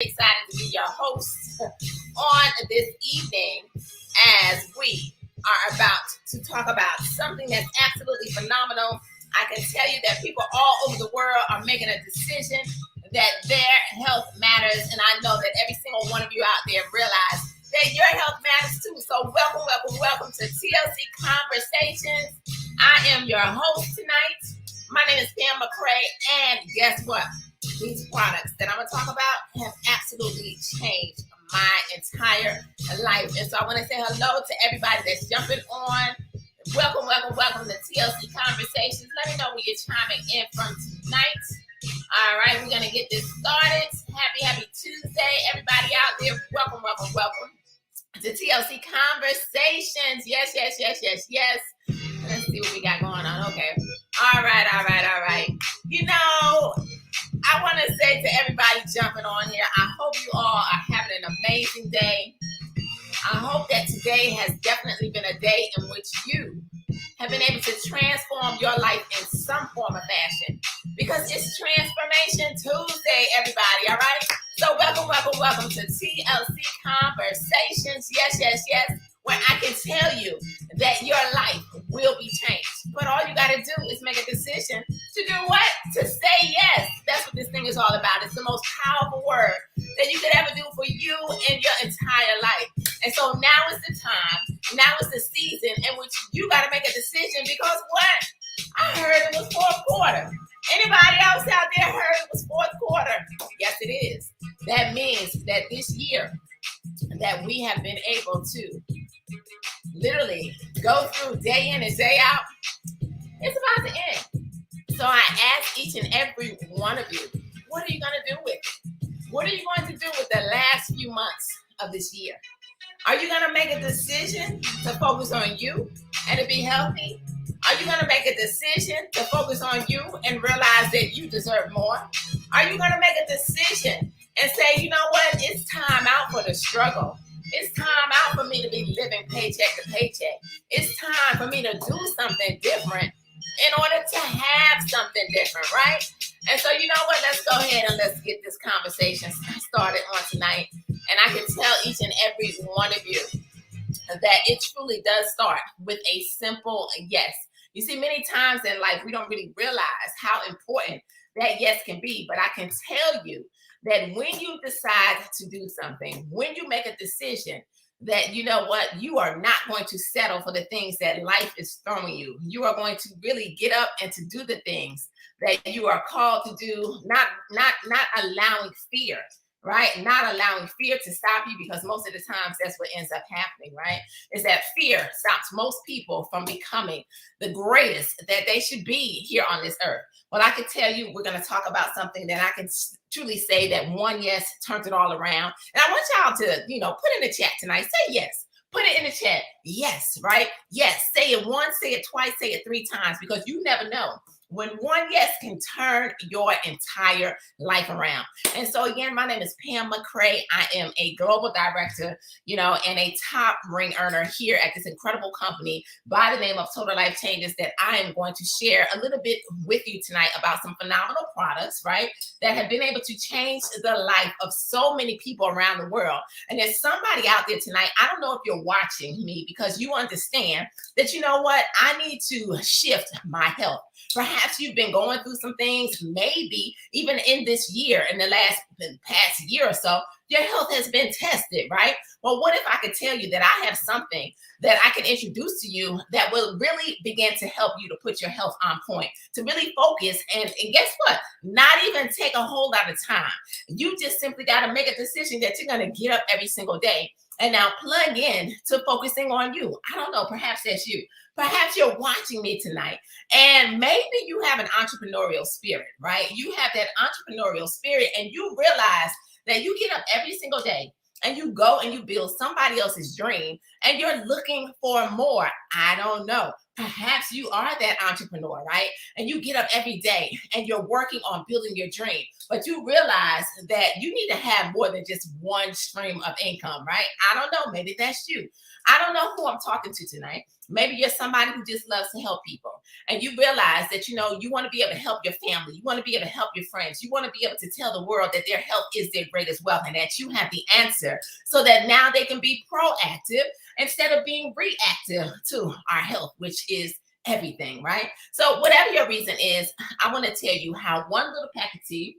Excited to be your host on this evening as we are about to talk about something that's absolutely phenomenal. I can tell you that people all over the world are making a decision that their health matters, and I know that every single one of you out there realize that your health matters too. So welcome to TLC Conversations. I am your host tonight. My name is Pam McCray, and guess what? These products that I'm going to talk about have absolutely changed my entire life. And so I want to say hello to everybody that's jumping on. Welcome to TLC Conversations. Let me know where you're chiming in from tonight. All right, we're going to get this started. Happy Tuesday, everybody out there. Welcome to TLC Conversations. Yes. Let's see what we got going on. Okay. All right. You know, I want to say to everybody jumping on here, I hope you all are having an amazing day. I hope that today has definitely been a day in which you have been able to transform your life in some form or fashion, because it's Transformation Tuesday, everybody, all right? So welcome to TLC Conversations. Yes, where I can tell you that your life will be changed. But all you got to do is make a decision to do what? To say yes. That's what this thing is all about. It's the most powerful word that you could ever do for you in your entire life. And so now is the time, now is the season in which you got to make a decision, because what? I heard it was fourth quarter. Anybody else out there heard it was fourth quarter? Yes, it is. That means that this year that we have been able to literally go through day in and day out, it's about to end. So I ask each and every one of you, what are you going to do with it? What are you going to do with the last few months of this year? Are you going to make a decision to focus on you and to be healthy? Are you going to make a decision to focus on you and realize that you deserve more? Are you going to make a decision and say, you know what, it's time out for the struggle? It's time out for me to be living paycheck to paycheck. It's time for me to do something different in order to have something different, right? And so, you know what? Let's go ahead and let's get this conversation started on tonight. And I can tell each and every one of you that it truly does start with a simple yes. You see, many times in life, we don't really realize how important that yes can be. But I can tell you that when you decide to do something, when you make a decision, that you know what, you are not going to settle for the things that life is throwing you. You are going to really get up and to do the things that you are called to do, not allowing fear, right? Not allowing fear to stop you, because most of the times that's what ends up happening, right? Is that fear stops most people from becoming the greatest that they should be here on this earth. Well, I can tell you, we're going to talk about something that I can truly say that one yes turns it all around. And I want y'all to, put in the chat tonight, say yes. Put it in the chat. Yes, right? Yes. Say it once, say it twice, say it 3 times, because you never know when one yes can turn your entire life around. And so again, my name is Pam McCray. I am a global director, and a top ring earner here at this incredible company by the name of Total Life Changes, that I am going to share a little bit with you tonight about some phenomenal products, right, that have been able to change the life of so many people around the world. And there's somebody out there tonight, I don't know if you're watching me, because you understand that, you know what, I need to shift my health. Perhaps you've been going through some things, maybe even in this year, in the past year or so, your health has been tested, right? Well, what if I could tell you that I have something that I can introduce to you that will really begin to help you to put your health on point, to really focus, and guess what? Not even take a whole lot of time. You just simply got to make a decision that you're going to get up every single day and now plug in to focusing on you. I don't know, perhaps that's you. Perhaps you're watching me tonight and maybe you have an entrepreneurial spirit, right? You have that entrepreneurial spirit and you realize that you get up every single day and you go and you build somebody else's dream and you're looking for more. I don't know. Perhaps you are that entrepreneur, right? And you get up every day and you're working on building your dream, but you realize that you need to have more than just one stream of income, right? I don't know. Maybe that's you. I don't know who I'm talking to tonight, Maybe you're somebody who just loves to help people, and you realize that, you want to be able to help your family. You want to be able to help your friends. You want to be able to tell the world that their health is their greatest wealth and that you have the answer, so that now they can be proactive instead of being reactive to our health, which is everything, right? So whatever your reason is, I want to tell you how one little pack of tea,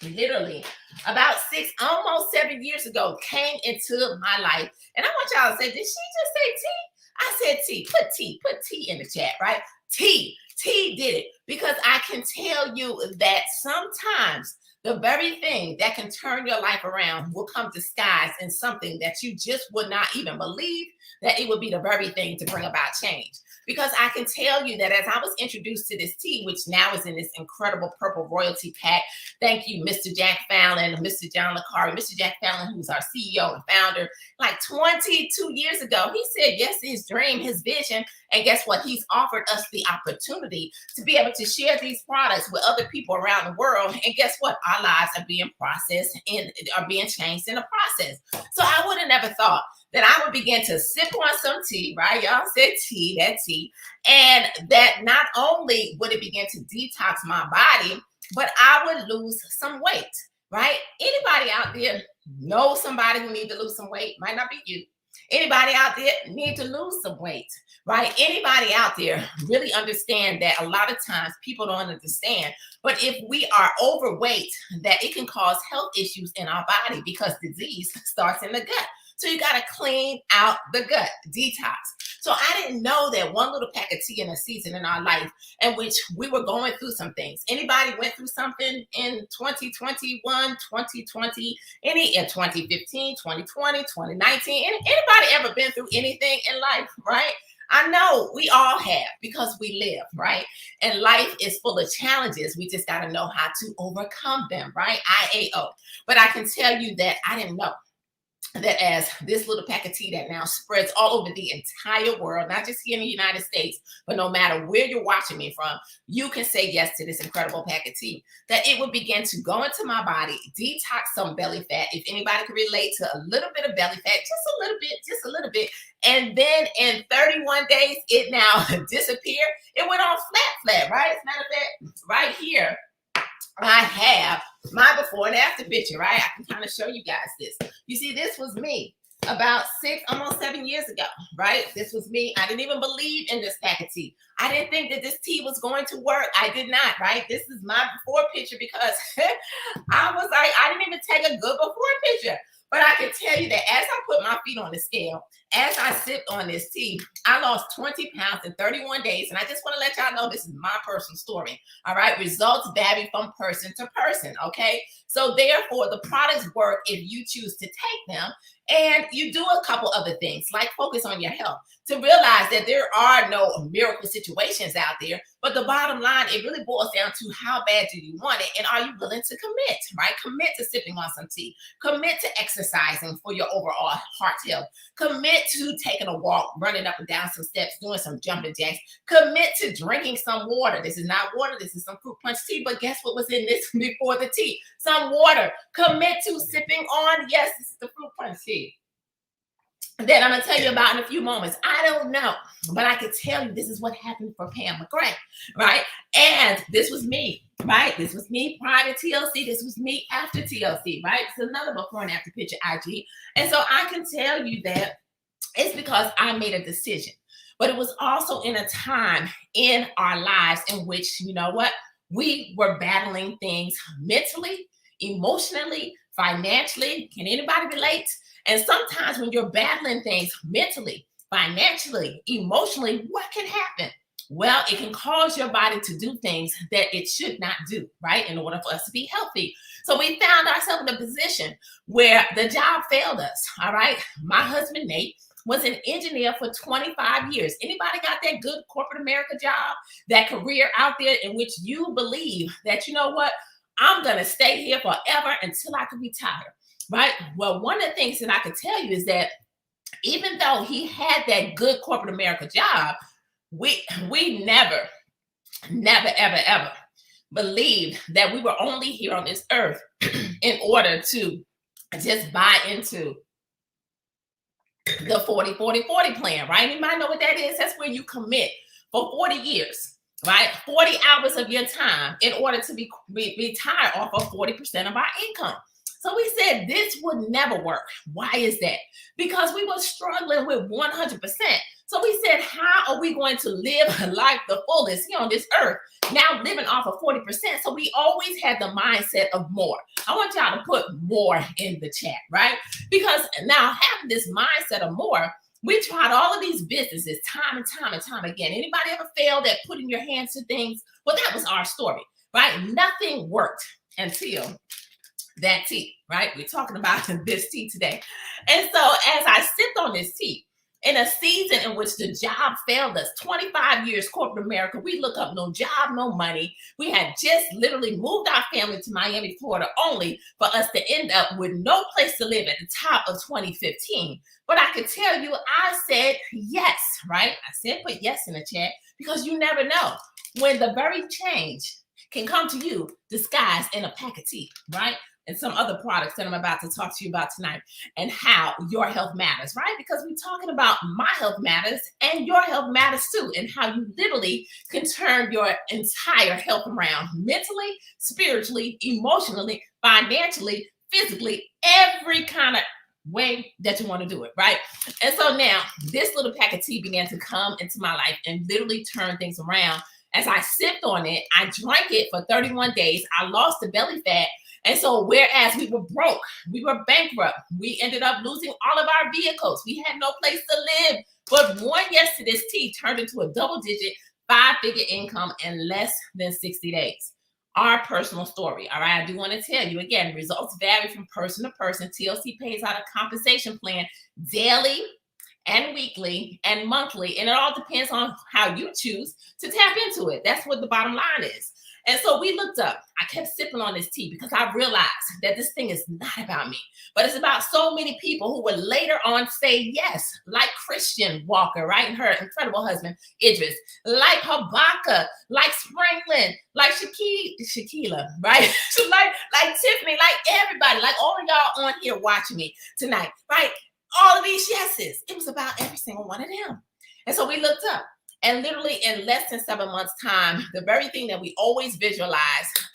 literally about almost 7 years ago, came into my life. And I want y'all to say, did she just say tea? I said tea. Put tea in the chat, right? Tea did it, because I can tell you that sometimes the very thing that can turn your life around will come disguised in something that you just would not even believe that it would be the very thing to bring about change. Because I can tell you that as I was introduced to this tea, which now is in this incredible purple royalty pack, thank you, Mr. Jack Fallon, Mr. John LaCari, Mr. Jack Fallon, who's our CEO and founder, like 22 years ago, he said yes to his dream, his vision. And guess what? He's offered us the opportunity to be able to share these products with other people around the world. And guess what? Our lives are being processed and are being changed in the process. So I would have never thought that I would begin to sip on some tea, right? Y'all said tea, that tea. And that not only would it begin to detox my body, but I would lose some weight, right? Anybody out there know somebody who need to lose some weight? Might not be you. Anybody out there need to lose some weight, right? Anybody out there really understand that a lot of times people don't understand, but if we are overweight, that it can cause health issues in our body, because disease starts in the gut. So you got to clean out the gut, detox. So I didn't know that one little pack of tea in a season in our life in which we were going through some things. Anybody went through something in 2021, 2020, in 2015, 2020, 2019? Anybody ever been through anything in life, right? I know we all have, because we live, right? And life is full of challenges. We just got to know how to overcome them, right? IAO. But I can tell you that I didn't know that as this little pack of tea that now spreads all over the entire world, not just here in the United States, but no matter where you're watching me from, you can say yes to this incredible pack of tea, that it will begin to go into my body, detox some belly fat. If anybody can relate to a little bit of belly fat, just a little bit. And then in 31 days, it now disappeared. It went on flat, right? As a matter of fact, right here, I have my before and after picture, right? I can kind of show you guys this. You see, this was me about almost 7 years ago, right? This was me. I didn't even believe in this pack of tea. I didn't think that this tea was going to work. I did not, right? This is my before picture, because I was like, I didn't even take a good before picture. But I can tell you that as I put my feet on the scale, as I sipped on this tea, I lost 20 pounds in 31 days. And I just want to let y'all know this is my personal story. All right. Results vary from person to person. Okay. So therefore, the products work if you choose to take them. And you do a couple other things, like focus on your health, to realize that there are no miracle situations out there. But the bottom line, it really boils down to how bad do you want it, and are you willing to commit, right? Commit to sipping on some tea. Commit to exercising for your overall heart health. Commit to taking a walk, running up and down some steps, doing some jumping jacks. Commit to drinking some water. This is not water. This is some fruit punch tea. But guess what was in this before the tea? Some water. Commit to sipping on, yes, this is the fruit punch tea that I'm going to tell you about in a few moments. I don't know, but I can tell you this is what happened for Pam McGray, right? And this was me, right? This was me prior to TLC. This was me after TLC, right? It's another before and after picture, IG. And so I can tell you that it's because I made a decision. But it was also in a time in our lives in which, you know what? We were battling things mentally, emotionally, financially. Can anybody relate? And sometimes when you're battling things mentally, financially, emotionally, what can happen? Well, it can cause your body to do things that it should not do, right? In order for us to be healthy. So we found ourselves in a position where the job failed us, all right? My husband, Nate, was an engineer for 25 years. Anybody got that good corporate America job, that career out there in which you believe that, you know what, I'm going to stay here forever until I can retire? Right. Well, one of the things that I can tell you is that even though he had that good corporate America job, we never, ever believed that we were only here on this earth in order to just buy into the 40-40-40 plan, right? You might know what that is. That's where you commit for 40 years, right? 40 hours of your time in order to be retired off of 40% of our income. So we said this would never work. Why is that? Because we were struggling with 100%. So we said, how are we going to live life the fullest here on this earth? Now living off of 40%. So we always had the mindset of more. I want y'all to put more in the chat, right? Because now having this mindset of more, we tried all of these businesses time and time and time again. Anybody ever failed at putting your hands to things? Well, that was our story, right? Nothing worked until that tea, right? We're talking about this tea today. And so as I sipped on this tea, in a season in which the job failed us, 25 years corporate America, we look up no job, no money. We had just literally moved our family to Miami, Florida, only for us to end up with no place to live at the top of 2015. But I could tell you, I said yes, right? I said put yes in the chat, because you never know when the very change can come to you disguised in a pack of tea, right? And some other products that I'm about to talk to you about tonight, and how your health matters, right? Because we're talking about my health matters and your health matters too, and how you literally can turn your entire health around mentally, spiritually, emotionally, financially, physically, every kind of way that you want to do it, right? And so now this little pack of tea began to come into my life and literally turn things around. As I sipped on it, I drank it for 31 days. I lost the belly fat. And so whereas we were broke, we were bankrupt, we ended up losing all of our vehicles. We had no place to live. But one yes to this tea turned into a double-digit, 5-figure income in less than 60 days. Our personal story, all right? I do want to tell you, again, results vary from person to person. TLC pays out a compensation plan daily and weekly and monthly, and it all depends on how you choose to tap into it. That's what the bottom line is. And so we looked up. I kept sipping on this tea because I realized that this thing is not about me, but it's about so many people who would later on say yes, like Christian Walker, right? And her incredible husband, Idris, like Habaka, like Springlin, like Shakila, right? like Tiffany, like everybody, like all of y'all on here watching me tonight, right? All of these yeses. It was about every single one of them. And so we looked up. And literally in less than 7 months' time, the very thing that we always visualize,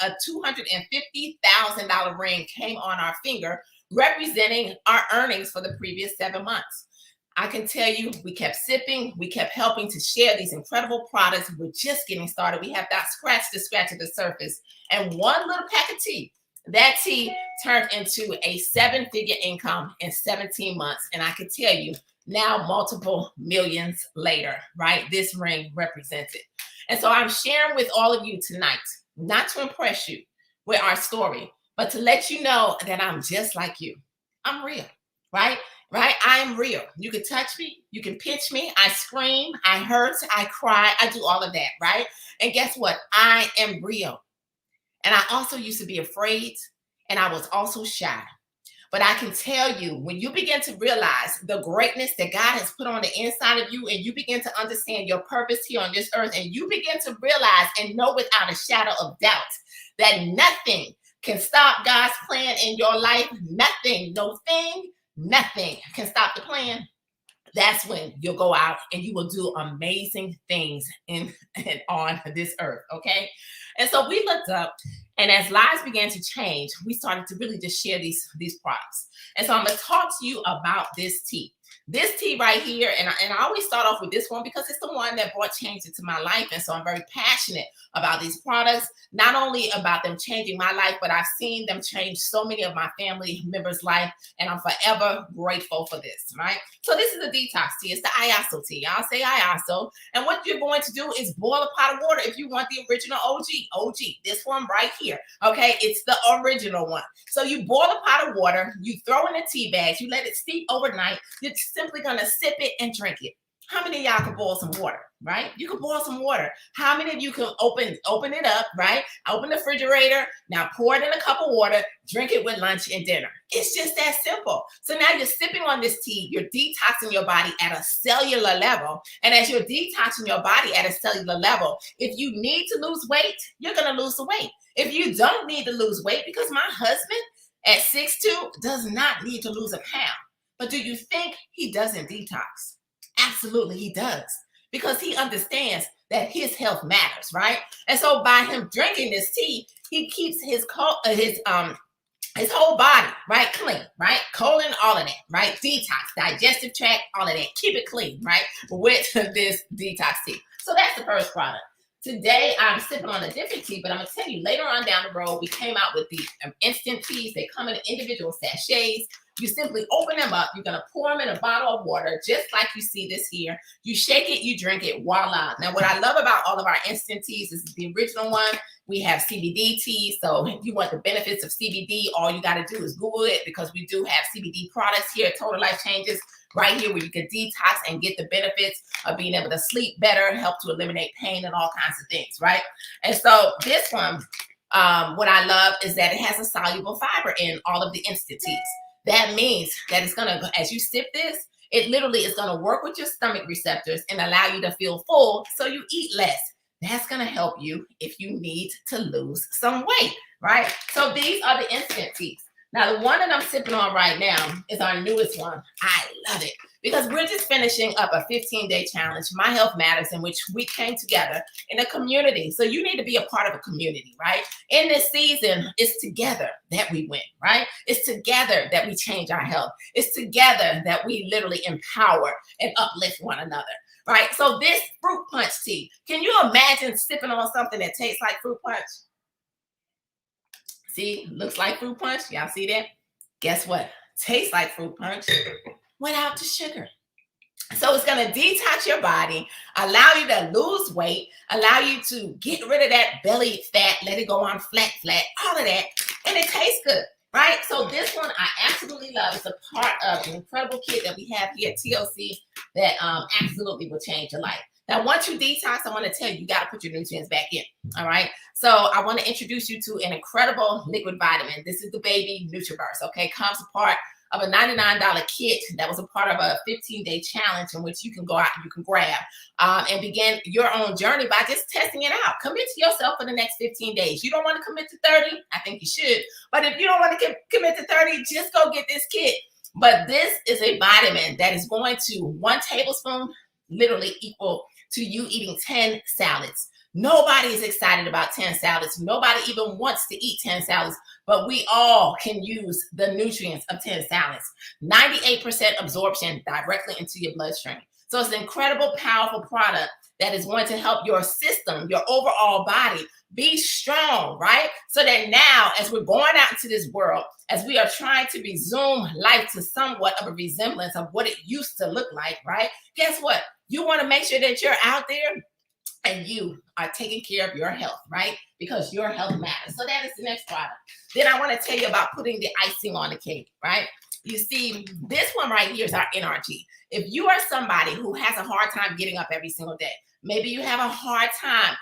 a $250,000 ring came on our finger, representing our earnings for the previous 7 months. I can tell you, we kept sipping, we kept helping to share these incredible products. We're just getting started. We have not scratched the surface. And one little pack of tea, that tea turned into a 7-figure income in 17 months. And I can tell you, now multiple millions later, right? This ring represents it. And so I'm sharing with all of you tonight, not to impress you with our story, but to let you know that I'm just like you. I'm real, right? Right? I am real. You can touch me. You can pinch me. I scream. I hurt. I cry. I do all of that, right? And guess what? I am real. And I also used to be afraid, and I was also shy. But I can tell you, when you begin to realize the greatness that God has put on the inside of you, and you begin to understand your purpose here on this earth, and you begin to realize and know without a shadow of doubt that nothing can stop God's plan in your life, nothing, no thing, nothing can stop the plan. That's when you'll go out and you will do amazing things in and on this earth, okay? And so we looked up, and as lives began to change, we started to really just share these products. And so I'm going to talk to you about this tea. This tea right here, and I always start off with this one because it's the one that brought change into my life. And so I'm very passionate about these products, not only about them changing my life, but I've seen them change so many of my family members' life, and I'm forever grateful for this, right? So this is the Detox Tea. It's the Iaso tea. I'll say Iaso. And what you're going to do is boil a pot of water if you want the original OG, this one right here, okay? It's the original one. So you boil a pot of water, you throw in a tea bag, you let it steep overnight, you're simply going to sip it and drink it. How many of y'all can boil some water, right? You can boil some water. How many of you can open it up, right? Open the refrigerator. Now pour it in a cup of water, drink it with lunch and dinner. It's just that simple. So now you're sipping on this tea. You're detoxing your body at a cellular level. And as you're detoxing your body at a cellular level, if you need to lose weight, you're going to lose the weight. If you don't need to lose weight, because my husband at 6'2" does not need to lose a pound. But do you think he doesn't detox? Absolutely, he does. Because he understands that his health matters, right? And so by him drinking this tea, he keeps his whole body, right, clean, right? Colon, all of that, right? Detox, digestive tract, all of that. Keep it clean, right? With this detox tea. So that's the first product. Today, I'm sipping on a different tea, but I'm going to tell you later on down the road, we came out with the instant teas. They come in individual sachets. You simply open them up. You're going to pour them in a bottle of water, just like you see this here. You shake it, you drink it, voila. Now, what I love about all of our instant teas is the original one. We have CBD tea. So if you want the benefits of CBD, all you got to do is Google it, because we do have CBD products here at Total Life Changes right here, where you can detox and get the benefits of being able to sleep better, help to eliminate pain and all kinds of things, right? And so this one, what I love is that it has a soluble fiber in all of the instant teas. That means that it's going to, as you sip this, it literally is going to work with your stomach receptors and allow you to feel full so you eat less. That's going to help you if you need to lose some weight, right? So these are the instant teas. Now, the one that I'm sipping on right now is our newest one. I love it because we're just finishing up a 15-day challenge, My Health Matters, in which we came together in a community. So you need to be a part of a community, right? In this season, it's together that we win, right? It's together that we change our health. It's together that we literally empower and uplift one another, right? So this fruit punch tea, can you imagine sipping on something that tastes like fruit punch? See, looks like fruit punch. Y'all see that? Guess what? Tastes like fruit punch without the sugar. So it's going to detox your body, allow you to lose weight, allow you to get rid of that belly fat, let it go on flat, all of that. And it tastes good, right? So this one I absolutely love. It's a part of an incredible kit that we have here at TLC that absolutely will change your life. Now, once you detox, I want to tell you, you got to put your nutrients back in, all right? So I want to introduce you to an incredible liquid vitamin. This is the baby Nutriburst, okay? Comes a part of a $99 kit that was a part of a 15-day challenge in which you can go out and you can grab and begin your own journey by just testing it out. Commit to yourself for the next 15 days. You don't want to commit to 30? I think you should. But if you don't want to commit to 30, just go get this kit. But this is a vitamin that is going to 1 tablespoon literally equal to you eating 10 salads. Nobody is excited about 10 salads. Nobody even wants to eat 10 salads, but we all can use the nutrients of 10 salads. 98% absorption directly into your bloodstream. So it's an incredible, powerful product that is going to help your system, your overall body be strong, right? So that now, as we're going out into this world, as we are trying to resume life to somewhat of a resemblance of what it used to look like, right? Guess what? You want to make sure that you're out there and you are taking care of your health, right? Because your health matters. So that is the next product. Then I want to tell you about putting the icing on the cake, right? You see, this one right here is our NRG. If you are somebody who has a hard time getting up every single day, maybe you have a hard time,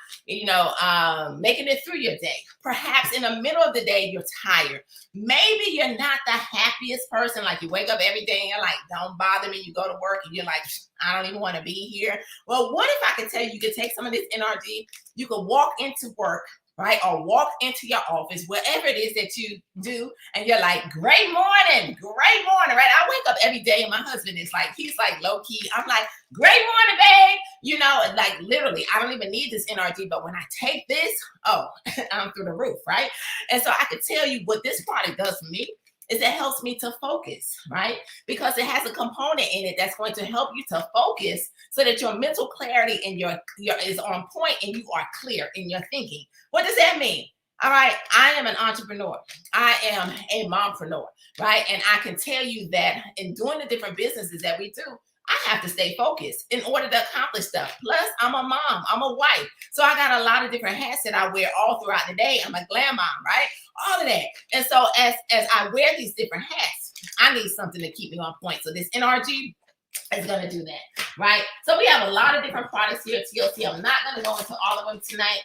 making it through your day. Perhaps in the middle of the day, you're tired. Maybe you're not the happiest person. Like you wake up every day and you're like, don't bother me. You go to work and you're like, I don't even want to be here. Well, what if I could tell you, you could take some of this NRG, you could walk into work, right? Or walk into your office, wherever it is that you do, and you're like, great morning, right? I wake up every day and my husband is like, he's like low key. I'm like, great morning, babe. Like literally, I don't even need this NRG, but when I take this, I'm through the roof, right? And so I could tell you what this product does for me is it helps me to focus, right? Because it has a component in it that's going to help you to focus so that your mental clarity and your is on point and you are clear in your thinking. What does that mean? All right, I am an entrepreneur. I am a mompreneur, right? And I can tell you that in doing the different businesses that we do, I have to stay focused in order to accomplish stuff. Plus, I'm a mom, I'm a wife. So I got a lot of different hats that I wear all throughout the day. I'm a glam mom, right? All of that. And so as I wear these different hats, I need something to keep me on point. So this NRG is going to do that, right? So we have a lot of different products here at TLC. I'm not going to go into all of them tonight.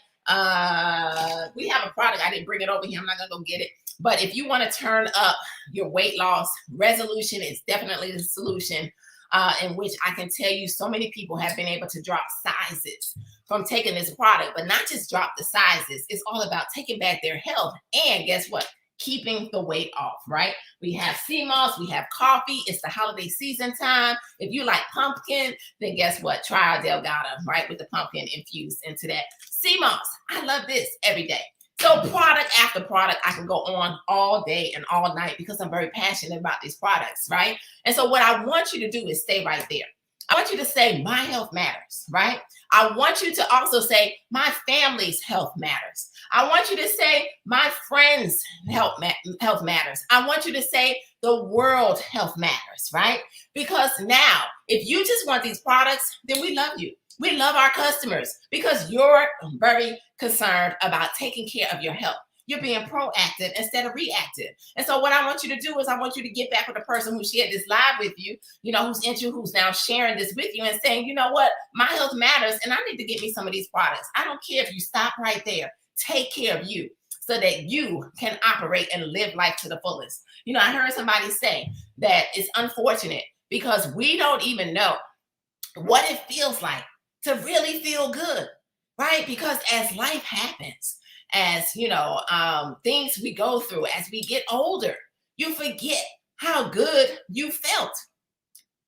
We have a product. I didn't bring it over here. I'm not going to go get it. But if you want to turn up your weight loss, resolution is definitely the solution. In which I can tell you so many people have been able to drop sizes from taking this product, but not just drop the sizes. It's all about taking back their health. And guess what? keeping the weight off, right? We have sea moss, we have coffee. It's the holiday season time. If you like pumpkin, then guess what? Try our Delgado, right? With the pumpkin infused into that. Sea moss, I love this every day. So product after product, I can go on all day and all night because I'm very passionate about these products, right? And so what I want you to do is stay right there. I want you to say, my health matters, right? I want you to also say, my family's health matters. I want you to say, my friends' health matters. I want you to say, the world health matters, right? Because now, if you just want these products, then we love you. We love our customers because you're very concerned about taking care of your health. You're being proactive instead of reactive. And so what I want you to do is I want you to get back with the person who shared this live with you, who's now sharing this with you and saying, you know what, my health matters and I need to get me some of these products. I don't care if you stop right there. Take care of you so that you can operate and live life to the fullest. I heard somebody say that it's unfortunate because we don't even know what it feels like to really feel good, right? Because as life happens, as things we go through as we get older, you forget how good you felt.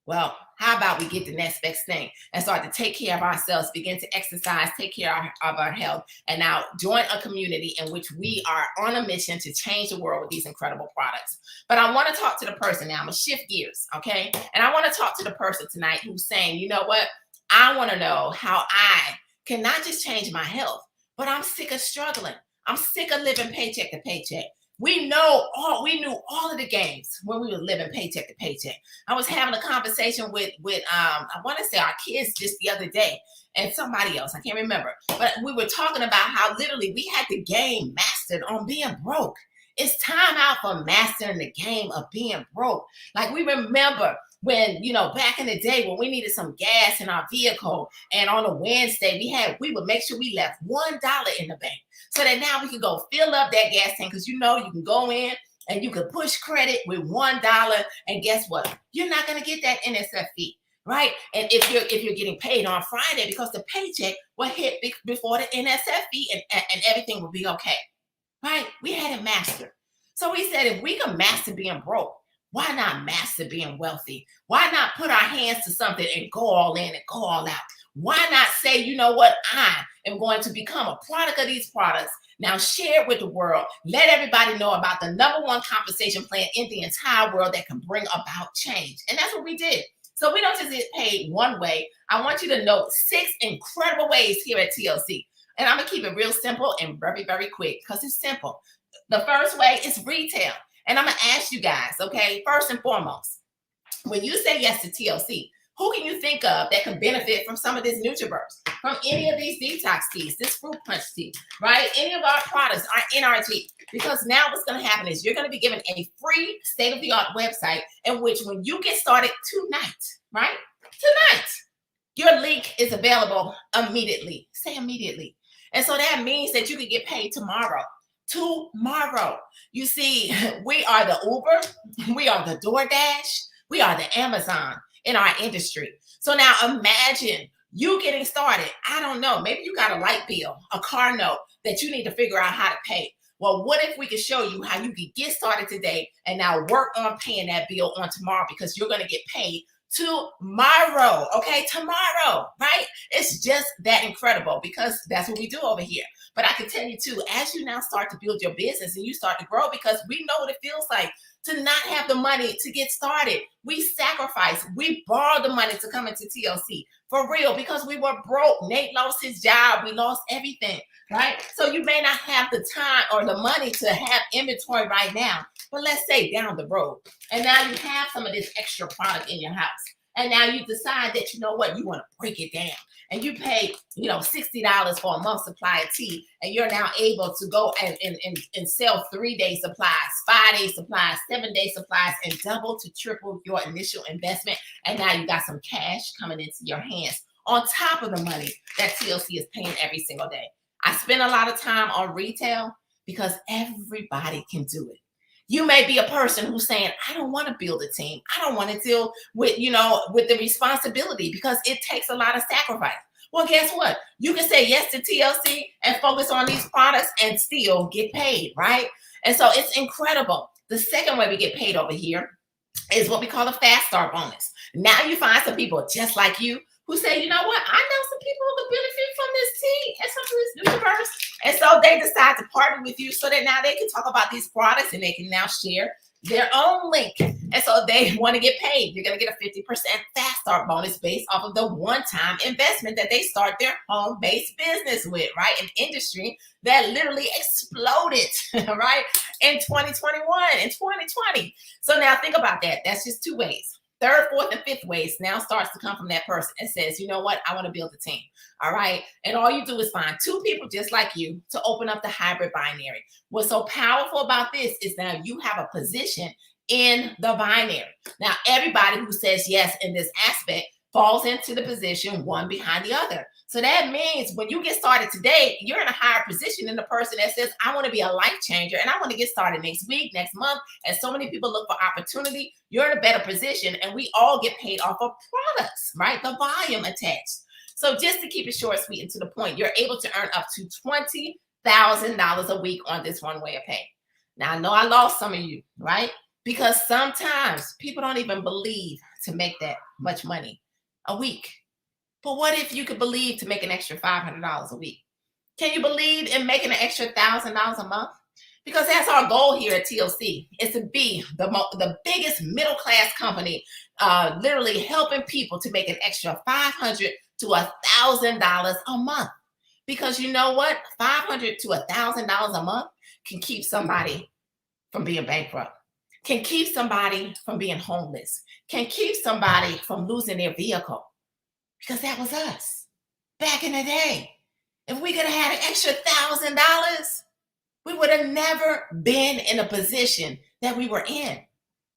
Well, how about we get the next best thing and start to take care of ourselves, begin to exercise, take care of our health, and now join a community in which we are on a mission to change the world with these incredible products. But I want to talk to the person now. I'm going to shift gears, okay? And I want to talk to the person tonight who's saying, you know what? I want to know how I can not just change my health, but I'm sick of struggling. I'm sick of living paycheck to paycheck. We knew all of the games when we were living paycheck to paycheck. I was having a conversation with I want to say our kids just the other day and somebody else, I can't remember. But we were talking about how literally we had the game mastered on being broke. It's time out for mastering the game of being broke. Like we remember when, back in the day when we needed some gas in our vehicle and on a Wednesday we would make sure we left $1 in the bank so that now we could go fill up that gas tank because you can go in and you could push credit with $1 and guess what? You're not going to get that NSF fee, right? And if you're getting paid on Friday because the paycheck will hit before the NSF fee and everything will be okay, right? We had it mastered. So we said if we can master being broke, why not master being wealthy? Why not put our hands to something and go all in and go all out? Why not say, you know what, I am going to become a product of these products. Now share it with the world. Let everybody know about the #1 compensation plan in the entire world that can bring about change. And that's what we did. So we don't just get paid one way. I want you to know 6 incredible ways here at TLC. And I'm going to keep it real simple and very, very quick because it's simple. The first way is retail. And I'm going to ask you guys, okay, first and foremost, when you say yes to TLC, who can you think of that can benefit from some of this Nutriburst, from any of these detox teas, this fruit punch tea, right? Any of our products, our NRT, because now what's going to happen is you're going to be given a free state-of-the-art website in which when you get started tonight, right? Tonight, your link is available immediately. Say immediately. And so that means that you can get paid tomorrow. You see, we are the Uber, we are the DoorDash, we are the Amazon in our industry. So now imagine you getting started. I don't know, maybe you got a light bill, a car note that you need to figure out how to pay. Well, what if we could show you how you can get started today and now work on paying that bill on tomorrow because you're going to get paid tomorrow, okay? Tomorrow, right? It's just that incredible because that's what we do over here. But I can tell you too, as you now start to build your business and you start to grow, because we know what it feels like to not have the money to get started. We sacrifice, we borrow the money to come into TLC for real because we were broke. Nate lost his job, we lost everything, right? So you may not have the time or the money to have inventory right now, but let's say down the road. And now you have some of this extra product in your house. And now you decide that, you know what, you want to break it down. And you pay, $60 for a month's supply of tea. And you're now able to go and sell 3-day supplies, 5-day supplies, 7-day supplies, and double to triple your initial investment. And now you got some cash coming into your hands on top of the money that TLC is paying every single day. I spend a lot of time on retail because everybody can do it. You may be a person who's saying, I don't want to build a team. I don't want to deal with, with the responsibility because it takes a lot of sacrifice. Well, guess what? You can say yes to TLC and focus on these products and still get paid, right? And so it's incredible. The second way we get paid over here is what we call a fast start bonus. Now you find some people just like you who say, you know what, I know some people who could benefit from this tea and some of this Nutriburst. And so they decide to partner with you so that now they can talk about these products and they can now share their own link. And so they want to get paid. You're going to get a 50% fast start bonus based off of the one-time investment that they start their home-based business with, right? An industry that literally exploded, right? In 2021 and 2020. So now think about that. That's just two ways. Third, fourth, and fifth ways now starts to come from that person and says, you know what, I want to build a team. All right. And all you do is find two people just like you to open up the hybrid binary. What's so powerful about this is now you have a position in the binary. Now, everybody who says yes in this aspect falls into the position one behind the other. So that means when you get started today, you're in a higher position than the person that says, I want to be a life changer and I want to get started next week, next month. And so many people look for opportunity. You're in a better position and we all get paid off of products, right? The volume attached. So just to keep it short, sweet, and to the point, you're able to earn up to $20,000 a week on this one way of pay. Now, I know I lost some of you, right? Because sometimes people don't even believe to make that much money a week. But what if you could believe to make an extra $500 a week? Can you believe in making an extra $1,000 a month? Because that's our goal here at TLC, is to be the biggest middle-class company, literally helping people to make an extra $500 to $1,000 a month. Because you know what? $500 to $1,000 a month can keep somebody from being bankrupt, can keep somebody from being homeless, can keep somebody from losing their vehicle. Because that was us back in the day. If we could have had an extra $1,000, we would have never been in a position that we were in.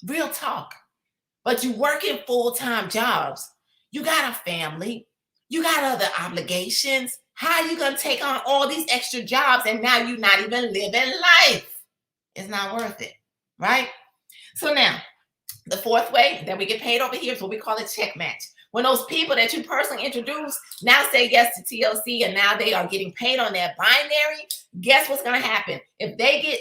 Real talk. But you working full-time jobs. You got a family. You got other obligations. How are you going to take on all these extra jobs and now you're not even living life? It's not worth it, right? So now, the fourth way that we get paid over here is what we call a check match. When those people that you personally introduced now say yes to TLC and now they are getting paid on that binary, guess what's going to happen? If they get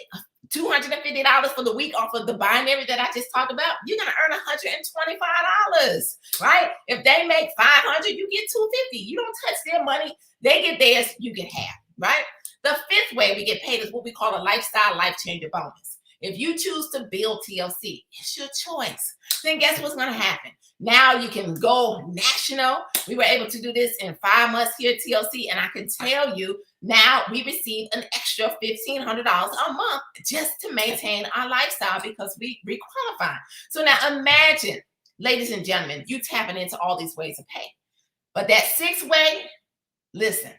$250 for the week off of the binary that I just talked about, you're going to earn $125, right? If they make $500, you get $250. You don't touch their money. They get theirs, you get half, right? The fifth way we get paid is what we call a lifestyle life changer bonus. If you choose to build TLC, it's your choice. Then guess what's going to happen? Now you can go national. We were able to do this in 5 months here at TLC. And I can tell you now we receive an extra $1,500 a month just to maintain our lifestyle because we qualify. So now imagine, ladies and gentlemen, you tapping into all these ways of pay. But that sixth way, listen,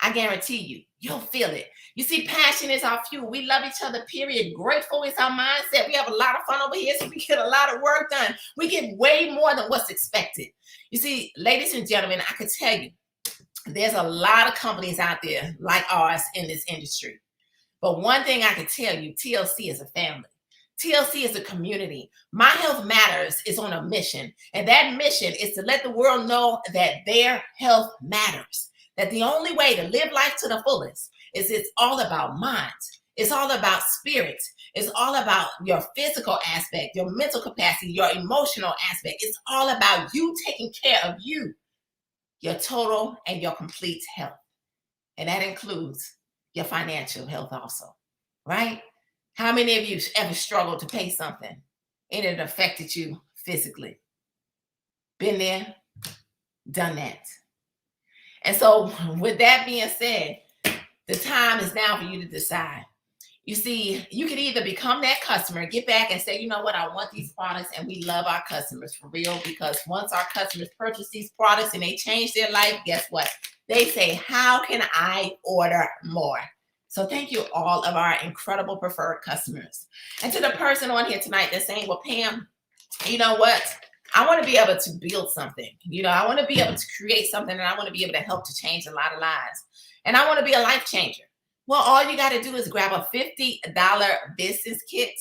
I guarantee you, you'll feel it. You see, passion is our fuel. We love each other, period. Grateful is our mindset. We have a lot of fun over here, so we get a lot of work done. We get way more than what's expected. You see, ladies and gentlemen, I can tell you, there's a lot of companies out there like ours in this industry. But one thing I can tell you, TLC is a family. TLC is a community. My Health Matters is on a mission, and that mission is to let the world know that their health matters. That the only way to live life to the fullest is it's all about minds. It's all about spirits. It's all about your physical aspect, your mental capacity, your emotional aspect. It's all about you taking care of you, your total and your complete health. And that includes your financial health also, right? How many of you ever struggled to pay something and it affected you physically? Been there, done that. And so with that being said, the time is now for you to decide. You see, you can either become that customer, get back and say, you know what, I want these products, and we love our customers for real, because once our customers purchase these products and they change their life, guess what? They say, how can I order more? So thank you all of our incredible preferred customers. And to the person on here tonight that's saying, well, Pam, you know what? I want to be able to build something. I want to be able to create something, and I want to be able to help to change a lot of lives. And I want to be a life changer. Well, all you got to do is grab a $50 business kit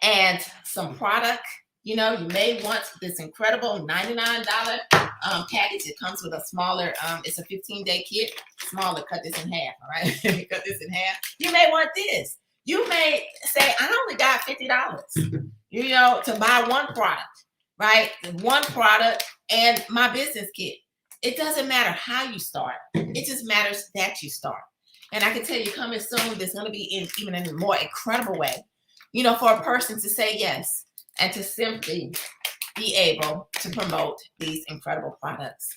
and some product. You may want this incredible $99 package. It comes with a smaller, it's a 15-day kit. Smaller, cut this in half, all right? Cut this in half. You may want this. You may say, I only got $50, to buy one product, right? One product and my business kit. It doesn't matter how you start. It just matters that you start. And I can tell you, coming soon, there's going to be even in a more incredible way, for a person to say yes and to simply be able to promote these incredible products.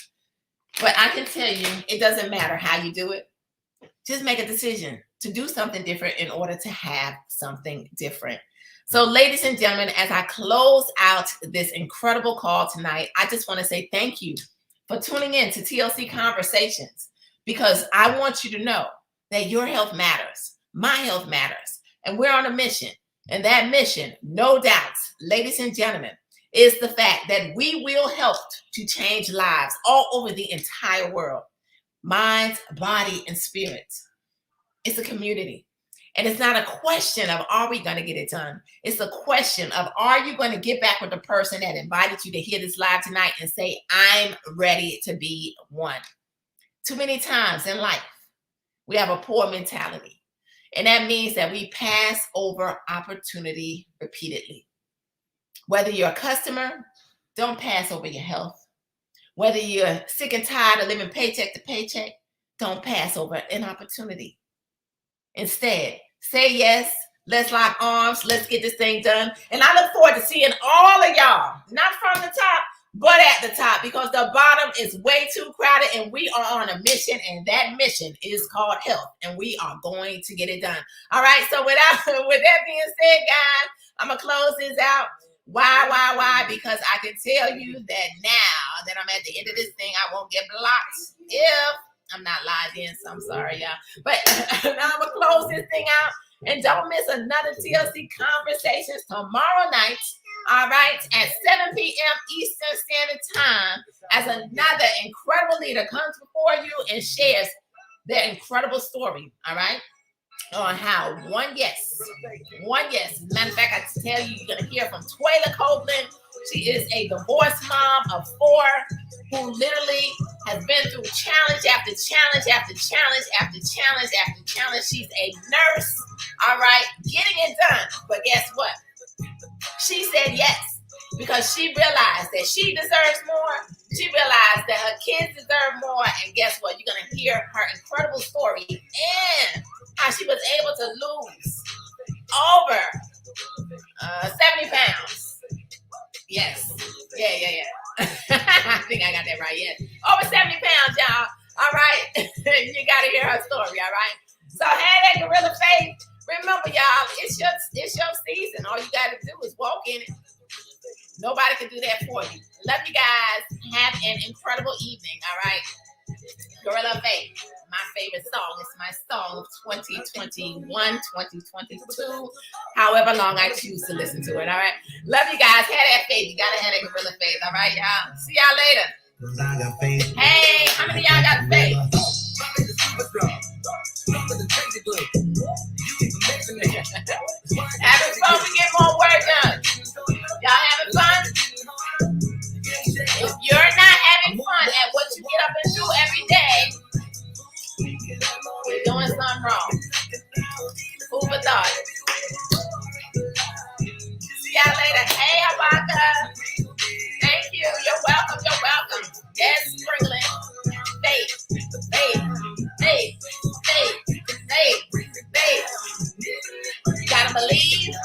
But I can tell you, it doesn't matter how you do it. Just make a decision to do something different in order to have something different. So, ladies and gentlemen, as I close out this incredible call tonight, I just want to say thank you for tuning in to TLC Conversations, because I want you to know that your health matters. My health matters. And we're on a mission. And that mission, no doubts, ladies and gentlemen, is the fact that we will help to change lives all over the entire world. Mind, body, and spirit. It's a community. And it's not a question of, are we going to get it done? It's a question of, are you going to get back with the person that invited you to hear this live tonight and say, I'm ready to be one? Too many times in life, we have a poor mentality. And that means that we pass over opportunity repeatedly. Whether you're a customer, don't pass over your health. Whether you're sick and tired of living paycheck to paycheck, don't pass over an opportunity. Instead, say yes, let's lock arms, let's get this thing done. And I look forward to seeing all of y'all, not from the top, but at the top, because the bottom is way too crowded and we are on a mission, and that mission is called health, and we are going to get it done. All right, so with that being said, guys, I'm going to close this out. Why? Because I can tell you that now that I'm at the end of this thing, I won't get blocked if I'm not live in, so I'm sorry, y'all. But now I'm going to close this thing out. And don't miss another TLC Conversations tomorrow night, all right, at 7 p.m. Eastern Standard Time, as another incredible leader comes before you and shares their incredible story, all right, on how one yes. Matter of fact, I tell you, you're going to hear from Twyla Copeland. She is a divorced mom of 4 who literally has been through challenge after challenge after challenge after challenge after challenge. She's a nurse, all right, getting it done. But guess what? She said yes because she realized that she deserves more. She realized that her kids deserve more. And guess what? You're going to hear her incredible story and how she was able to lose over 70 pounds. Yes. Yeah. I think I got that right. Yes. Over 70 pounds, y'all. All right. You got to hear her story. All right. So, hey, that gorilla faith. Remember, y'all, it's your season. All you got to do is walk in it. Nobody can do that for you. Love you guys. Have an incredible evening. All right. Gorilla faith. My favorite song. It's my song of 2021, 2022, however long I choose to listen to it. All right. Love you guys. Have that faith. You got to have that gorilla faith. All right, y'all. See y'all later. Hey, how many of y'all got faith? Having fun, we get more work done. Y'all having fun? If you're not having fun at what you get up and do every day, you're doing something wrong. Food for thought. See y'all later. Hey, Abaka. Thank you. You're welcome. Yes, sprinkling. Faith. You gotta believe,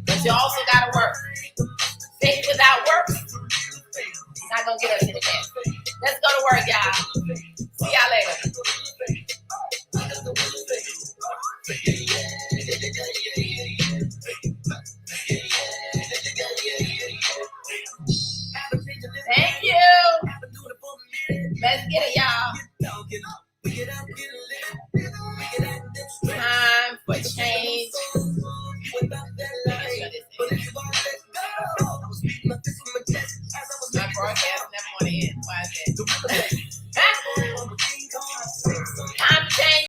but you also gotta work. Faith without work, not gonna get us anything. Let's go to work, y'all. See y'all later. Thank you. Let's get it, y'all. Time for change. My broadcast never want to end. Why is that?